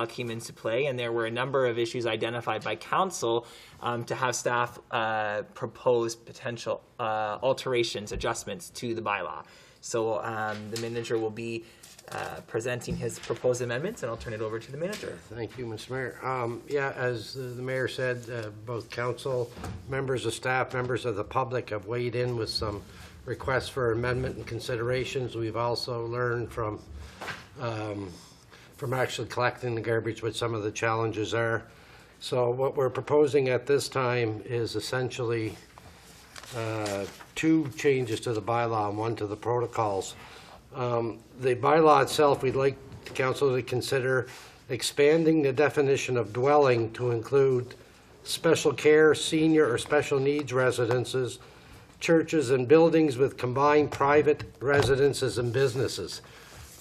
came into play, and there were a number of issues identified by council to have staff propose potential alterations, adjustments to the bylaw. So the manager will be presenting his proposed amendments, and I'll turn it over to the manager. Thank you, Mr. Mayor. Yeah, as the mayor said, both council, members of staff, members of the public have weighed in with some requests for amendment and considerations. We've also learned from actually collecting the garbage what some of the challenges are. So what we're proposing at this time is essentially 2 changes to the bylaw and 1 to the protocols. The bylaw itself, we'd like the council to consider expanding the definition of dwelling to include special care, senior or special needs residences, churches and buildings with combined private residences and businesses.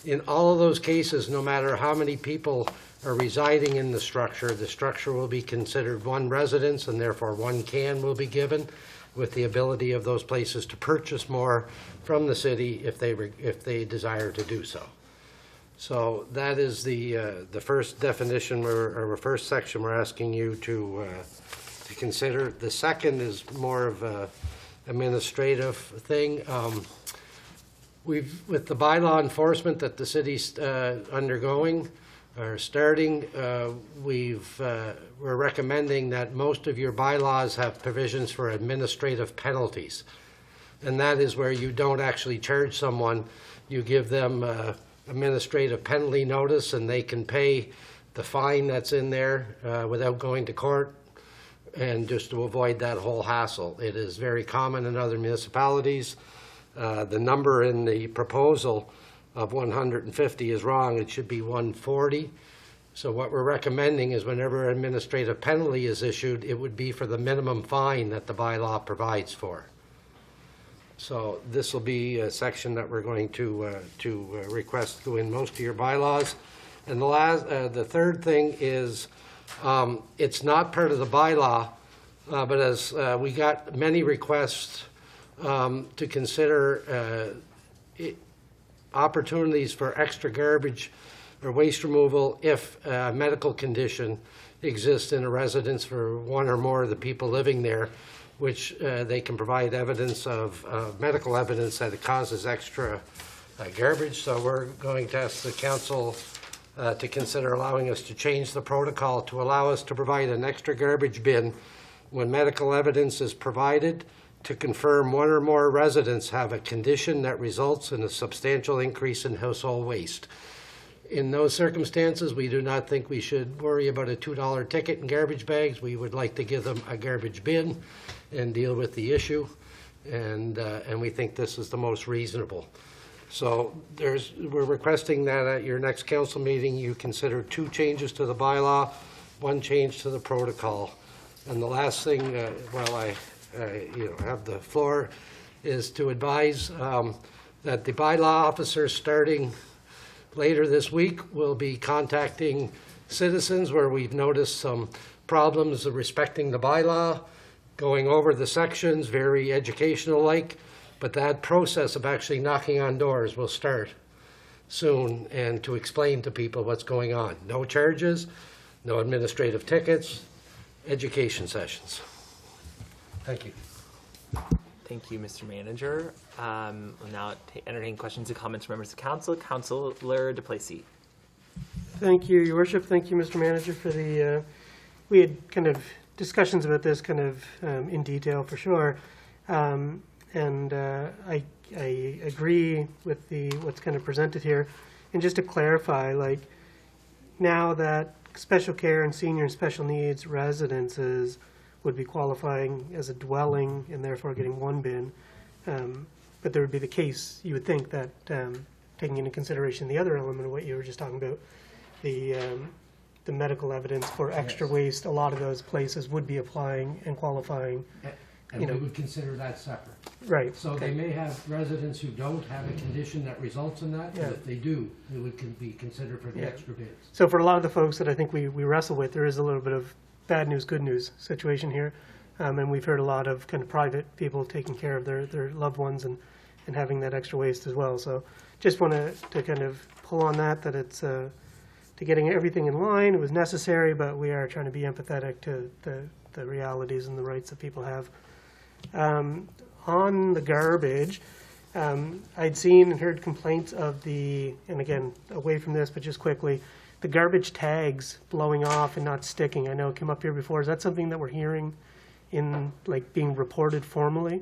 In all of those cases, no matter how many people are residing in the structure will be considered one residence, and therefore 1 can will be given, with the ability of those places to purchase more from the city if they desire to do so. So that is the first definition, or first section we're asking you to consider. The second is more of a administrative thing. With the bylaw enforcement that the city's undergoing or starting, we're recommending that most of your bylaws have provisions for administrative penalties. And that is where you don't actually charge someone. You give them administrative penalty notice, and they can pay the fine that's in there without going to court, and just to avoid that whole hassle. It is very common in other municipalities. The number in the proposal of 150 is wrong. It should be 140. So what we're recommending is whenever an administrative penalty is issued, it would be for the minimum fine that the bylaw provides for. So this will be a section that we're going to request go in most of your bylaws. And the third thing is it's not part of the bylaw, but as we got many requests to consider opportunities for extra garbage or waste removal if a medical condition exists in a residence for 1 or more of the people living there, which they can provide evidence of medical evidence that it causes extra garbage. So we're going to ask the council to consider allowing us to change the protocol to allow us to provide an extra garbage bin when medical evidence is provided to confirm 1 or more residents have a condition that results in a substantial increase in household waste. In those circumstances, we do not think we should worry about a $2 ticket in garbage bags. We would like to give them a garbage bin and deal with the issue, and we think this is the most reasonable. So we're requesting that at your next council meeting you consider 2 changes to the bylaw, 1 change to the protocol. And the last thing, while I have the floor, is to advise that the bylaw officers starting later this week will be contacting citizens where we've noticed some problems of respecting the bylaw, going over the sections, very educational like, but that process of actually knocking on doors will start soon, and to explain to people what's going on. No charges, no administrative tickets, education sessions. Thank you. Thank you, Mr. Manager. We'll now entertain questions and comments from members of council. Councillor DePlacy. Thank you, Your Worship. Thank you, Mr. Manager, for the. We had kind of discussions about this kind of in detail for sure, and I agree with what's kind of presented here. And just to clarify, like now that special care and senior and special needs residences would be qualifying as a dwelling and therefore getting 1 bin. But there would be the case, you would think, that taking into consideration the other element of what you were just talking about, the medical evidence for extra waste, a lot of those places would be applying and qualifying. And we would consider that separate. Right. So they may have residents who don't have a condition that results in that, but if they do, it would be considered for the extra bins. So for a lot of the folks that I think we wrestle with, there is a little bit of bad news, good news situation here. And we've heard a lot of kind of private people taking care of their loved ones and having that extra waste as well. So just want to kind of pull on that it's to getting everything in line. It was necessary, but we are trying to be empathetic to the realities and the rights that people have. On the garbage, I'd seen and heard complaints of and again, away from this, but just quickly, the garbage tags blowing off and not sticking. I know it came up here before. Is that something that we're hearing in, like, being reported formally?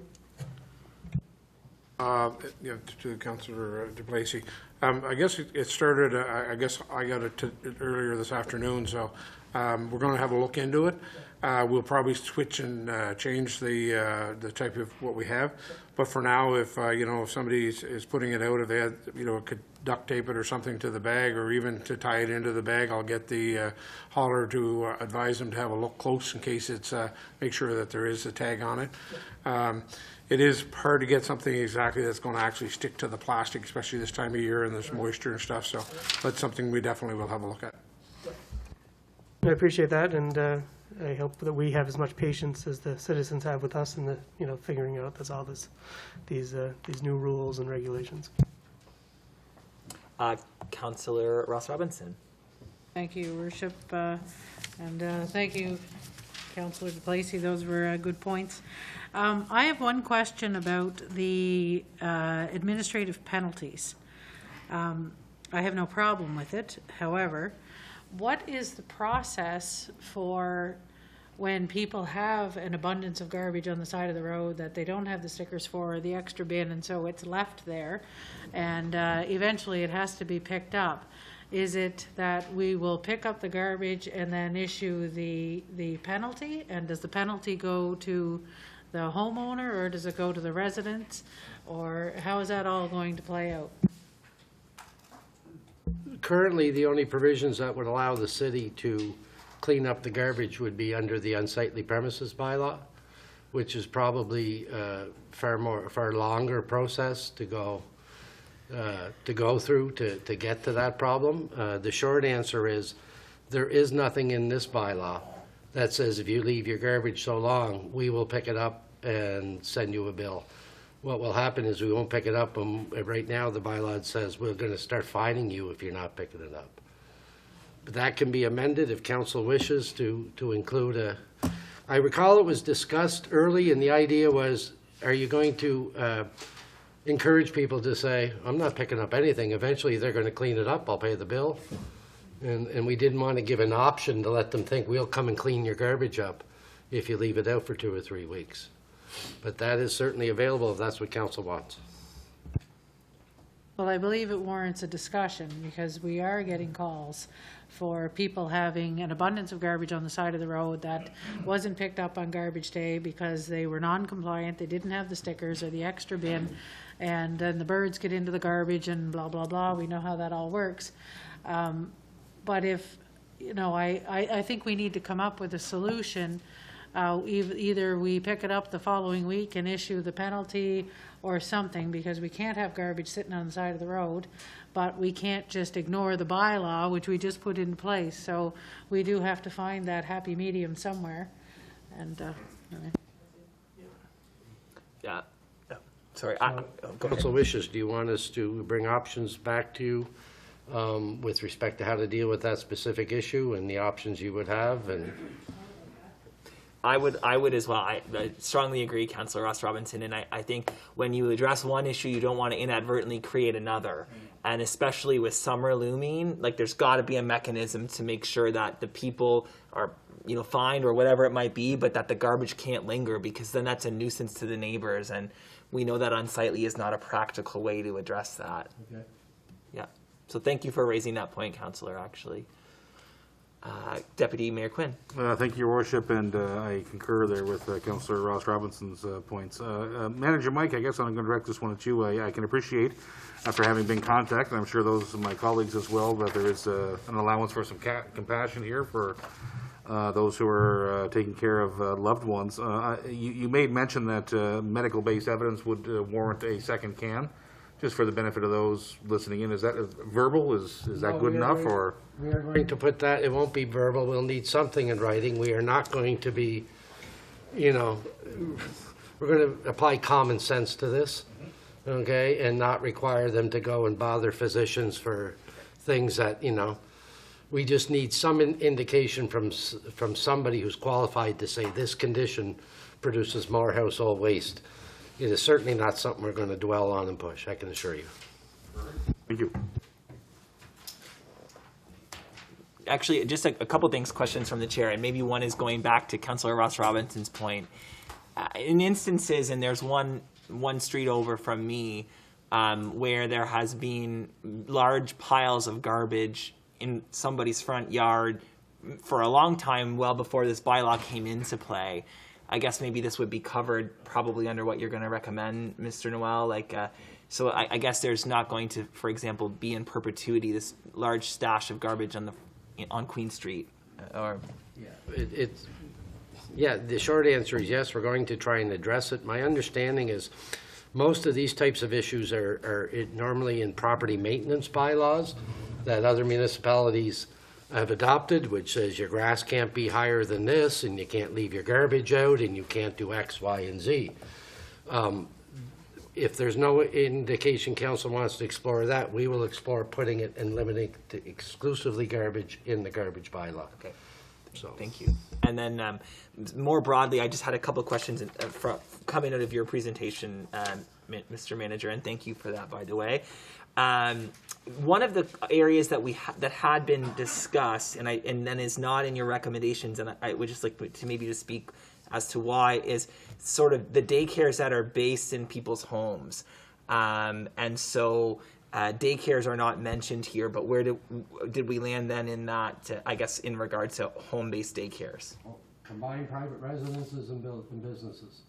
Yeah, to Councillor DeBlacy. I guess it started, I guess I got it earlier this afternoon, so we're going to have a look into it. We'll probably switch and change the type of what we have. But for now, if if somebody is putting it out, if they had, could duct tape it or something to the bag, or even to tie it into the bag, I'll get the hauler to advise them to have a look close in case it's make sure that there is a tag on it. It is hard to get something exactly that's going to actually stick to the plastic, especially this time of year and there's moisture and stuff. So that's something we definitely will have a look at. I appreciate that, and I hope that we have as much patience as the citizens have with us in the figuring out these new rules and regulations. Councillor Ross Robinson. Thank you, Your Worship, and thank you, Councillor DeBlacy. Those were good points. I have one question about the administrative penalties. I have no problem with it. However, what is the process for when people have an abundance of garbage on the side of the road that they don't have the stickers for, or the extra bin, and so it's left there, and eventually it has to be picked up? Is it that we will pick up the garbage and then issue the penalty? And does the penalty go to the homeowner, or does it go to the residents? Or how is that all going to play out? Currently, the only provisions that would allow the city to clean up the garbage would be under the unsightly premises bylaw, which is probably far longer process to go through to get to that problem. The short answer is there is nothing in this bylaw that says if you leave your garbage so long, we will pick it up and send you a bill. What will happen is we won't pick it up, and right now the bylaw says we're going to start fining you if you're not picking it up. But that can be amended if council wishes to include I recall it was discussed early, and the idea was, are you going to encourage people to say, I'm not picking up anything. Eventually they're going to clean it up. I'll pay the bill. And we didn't want to give an option to let them think we'll come and clean your garbage up if you leave it out for 2 or 3 weeks. But that is certainly available if that's what council wants. Well, I believe it warrants a discussion, because we are getting calls for people having an abundance of garbage on the side of the road that wasn't picked up on garbage day because they were non-compliant, they didn't have the stickers or the extra bin, and then the birds get into the garbage and blah, blah, blah. We know how that all works. But if, I think we need to come up with a solution. Either we pick it up the following week and issue the penalty or something, because we can't have garbage sitting on the side of the road, but we can't just ignore the bylaw, which we just put in place. So we do have to find that happy medium somewhere. And Yeah. Sorry. Council wishes, do you want us to bring options back to you with respect to how to deal with that specific issue and the options you would have? And I would as well. I strongly agree, Councillor Ross Robinson, and I think when you address one issue, you don't want to inadvertently create another. And especially with summer looming, like, there's got to be a mechanism to make sure that the people are, fined or whatever it might be, but that the garbage can't linger, because then that's a nuisance to the neighbors, and we know that unsightly is not a practical way to address that. Okay. Yeah. So thank you for raising that point, Councillor, actually. Deputy Mayor Quinn. Thank you, Your Worship, and I concur there with Councillor Ross Robinson's points. Manager Mike, I guess I'm going to direct this one at you. I can appreciate, after having been contacted, I'm sure those of my colleagues as well, that there is an allowance for some compassion here for those who are taking care of loved ones. You made mention that medical-based evidence would warrant a second can. Just for the benefit of those listening in, is that verbal? Is that good enough? Or we are going to put that, it won't be verbal, we'll need something in writing. We are not going to be, we're going to apply common sense to this, okay, and not require them to go and bother physicians for things that, We just need some indication from somebody who's qualified to say this condition produces more household waste. It is certainly not something we're going to dwell on and push, I can assure you. Thank you. Actually, just a couple things, questions from the chair, and maybe one is going back to Councillor Ross Robinson's point. In instances, and there's one street over from me, where there has been large piles of garbage in somebody's front yard for a long time, well before this bylaw came into play. I guess maybe this would be covered probably under what you're going to recommend, Mr. Noel. Like, so I guess there's not going to, for example, be in perpetuity this large stash of garbage on Queen Street, or Yeah, the short answer is yes, we're going to try and address it. My understanding is most of these types of issues are normally in property maintenance bylaws that other municipalities have adopted, which says your grass can't be higher than this, and you can't leave your garbage out, and you can't do X, Y, and Z. If there's no indication council wants to explore that, we will explore putting it and limiting it to exclusively garbage in the garbage bylaw. okay. So Thank you. And then more broadly, I just had a couple of questions coming out of your presentation, Mr. Manager, and thank you for that, by the way. One of the areas that that had been discussed, and then is not in your recommendations, and I would just like to maybe just speak as to why, is sort of the daycares that are based in people's homes. And so daycares are not mentioned here, but where did we land then in that, I guess, in regard to home-based daycares? combined private residences and businesses.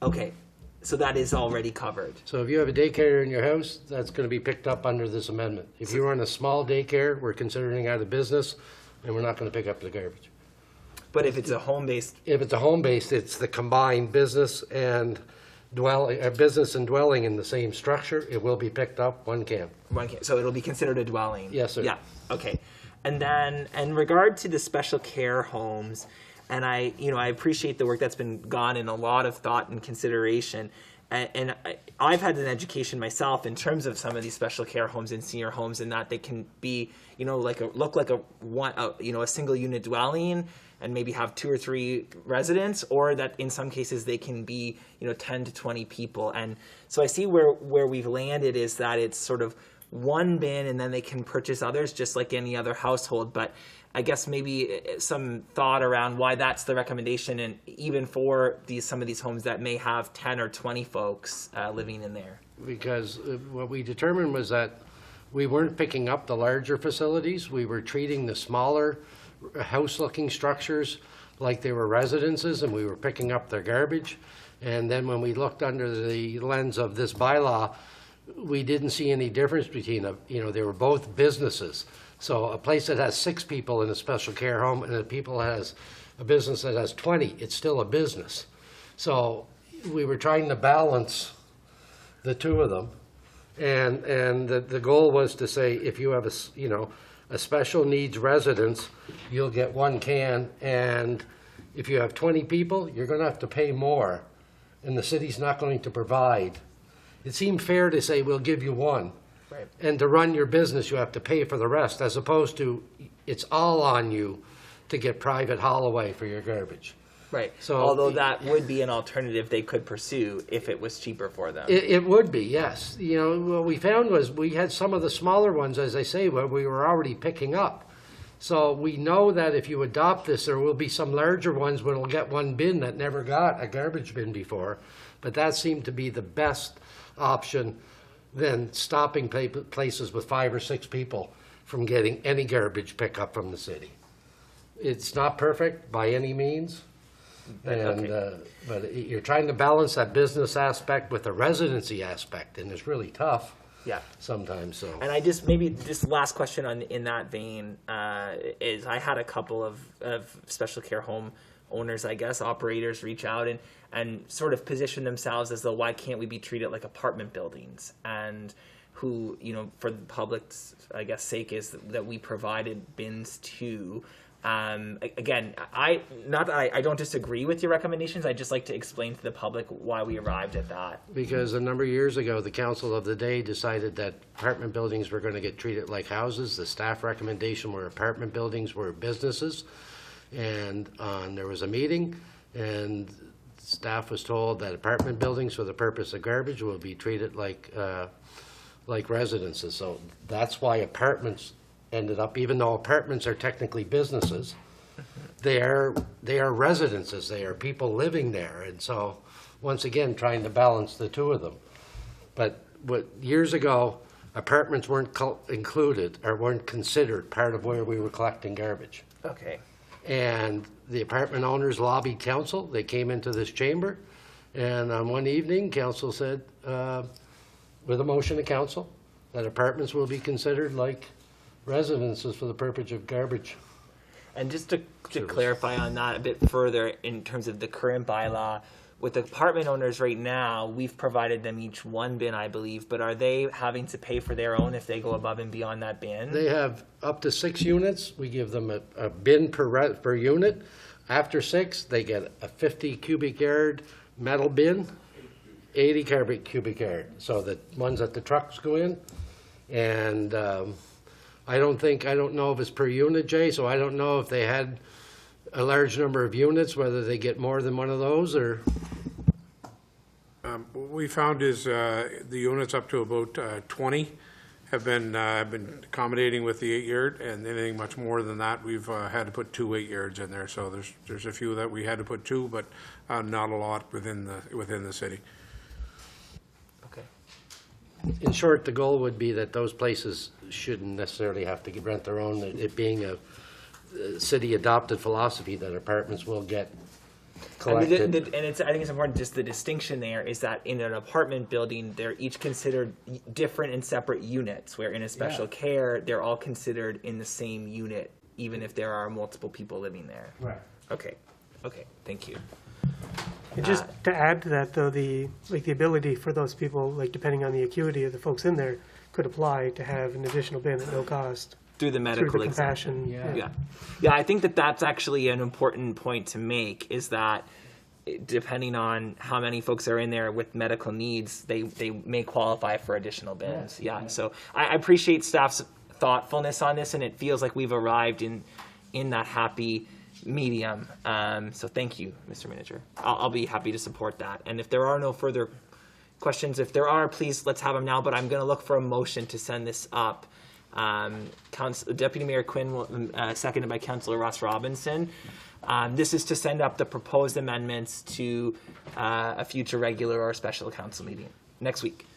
Okay, so that is already covered. So if you have a daycare in your house, that's going to be picked up under this amendment. If you run a small daycare, we're considering out of business, and we're not going to pick up the garbage. But if it's a home-based, If it's a home-based, it's the combined business and dwelling in the same structure. It will be picked up, one can. so it'll be considered a dwelling? Yes, sir. Yeah, okay. And then in regard to the special care homes, and I appreciate the work that's been gone in a lot of thought and consideration. And I've had an education myself in terms of some of these special care homes and senior homes, and that they can be, look like a single unit dwelling, and maybe have 2 or 3 residents, or that in some cases they can be, 10 to 20 people. And so I see where we've landed is that it's sort of one bin, and then they can purchase others just like any other household. But I guess maybe some thought around why that's the recommendation, and even for some of these homes that may have 10 or 20 folks living in there. Because what we determined was that we weren't picking up the larger facilities. We were treating the smaller house-looking structures like they were residences, and we were picking up their garbage. And then when we looked under the lens of this bylaw, we didn't see any difference between them. They were both businesses. So a place that has 6 people in a special care home and a business that has 20, it's still a business. So we were trying to balance the two of them. And the goal was to say, if you have a special needs residence, you'll get 1 can. And if you have 20 people, you're going to have to pay more. And the city's not going to provide. It seemed fair to say, we'll give you 1. Right. And to run your business, you have to pay for the rest, as opposed to it's all on you to get private haul away for your garbage. Right. So- although that would be an alternative they could pursue if it was cheaper for them. It would be, yes. What we found was we had some of the smaller ones, as I say, where we were already picking up. So we know that if you adopt this, there will be some larger ones where it'll get 1 bin that never got a garbage bin before. But that seemed to be the best option than stopping places with 5 or 6 people from getting any garbage pickup from the city. It's not perfect by any means, but you're trying to balance that business aspect with the residency aspect, and it's really tough. Yeah. Sometimes. So. And maybe just last question in that vein is I had a couple of special care home owners, I guess, operators reach out and sort of position themselves as though, why can't we be treated like apartment buildings? And who, for the public's, I guess, sake, is that we provided bins to. Again, I don't disagree with your recommendations. I'd just like to explain to the public why we arrived at that. Because a number of years ago, the council of the day decided that apartment buildings were going to get treated like houses. The staff recommendation were apartment buildings were businesses. And there was a meeting, and staff was told that apartment buildings for the purpose of garbage will be treated like residences. So that's why apartments ended up, even though apartments are technically businesses, they are residences. They are people living there. And so, once again, trying to balance the two of them. But years ago, apartments weren't included or weren't considered part of where we were collecting garbage. Okay. And the apartment owners lobbied council. They came into this chamber, and on one evening, council said, with a motion to council, that apartments will be considered like residences for the purpose of garbage. And just to clarify on that a bit further, in terms of the current bylaw, with apartment owners right now, we've provided them each one bin, I believe, but are they having to pay for their own if they go above and beyond that bin? They have up to 6 units. We give them a bin per unit. After 6, they get a 50 cubic yard metal bin, 80 cubic yard. So the ones that the trucks go in. And I don't know if it's per unit, Jay, so I don't know if they had a large number of units, whether they get more than one of those, or... What we found is the units up to about 20 have been accommodating with the 8-yard, and anything much more than that, we've had to put 2 8-yards in there. So there's a few that we had to put 2, but not a lot within the city. Okay. In short, the goal would be that those places shouldn't necessarily have to rent their own, it being a city-adopted philosophy that apartments will get collected. And I think it's important, just the distinction there is that in an apartment building, they're each considered different and separate units, where in a special care, they're all considered in the same unit, even if there are multiple people living there. Right. Okay, thank you. And just to add to that, though, the ability for those people, like depending on the acuity of the folks in there, could apply to have an additional bin at no cost. Through the medical Through the exemption. compassion. Yeah, I think that's actually an important point to make, is that depending on how many folks are in there with medical needs, they may qualify for additional bins. Yeah. So I appreciate staff's thoughtfulness on this, and it feels like we've arrived in that happy medium. So thank you, Mr. Manager. I'll be happy to support that. And if there are no further questions, if there are, please let's have them now. But I'm going to look for a motion to send this up. Deputy Mayor Quinn, seconded by Councillor Ross Robinson. This is to send up the proposed amendments to a future regular or special council meeting next week.